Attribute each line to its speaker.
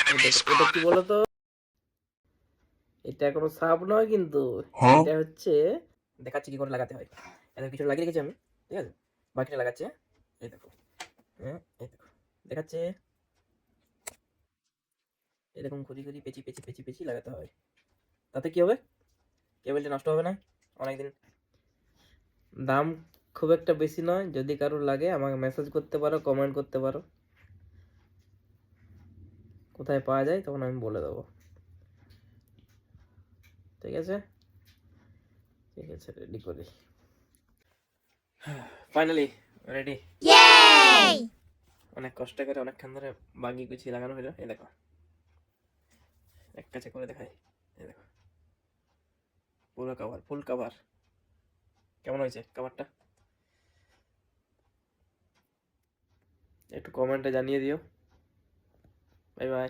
Speaker 1: এটা কি বলতো, এটা কোনো সাপ নয় কিন্তু, এটা হচ্ছে দেখাচ্ছি কি করে লাগাতে হয়। এটা কিছু লাগিয়ে রেখেছি আমি, ঠিক আছে, বাকিটা লাগাচ্ছে। এই দেখো, হ্যাঁ এই দেখো, দেখাচ্ছে এরকম খুঁজি খুঁজি পেঁচি পেঁচি পেঁচি পেঁচি লাগাতে হয়। তাতে কি হবে, কেবলটা নষ্ট হবে না অনেকদিন। দাম খুব একটা বেশি নয়, যদি কারোর লাগে আমাকে মেসেজ করতে পারো, কমেন্ট করতে পারো, কোথায় পাওয়া যায় তখন আমি বলে দেবো। ঠিক আছে, ঠিক আছে, রেডি করি। Finally ready. অনেক কষ্ট করে অনেকক্ষণ ধরে বাগিয়ে গুছিয়ে লাগানো হলো। এই দেখো, এক কাছে করে দেখাই। এই দেখো, পুরো কভার, ফুল কভার। কেমন হয়েছে কভারটা, একটু কমেন্টে জানিয়ে দিও। Bye bye.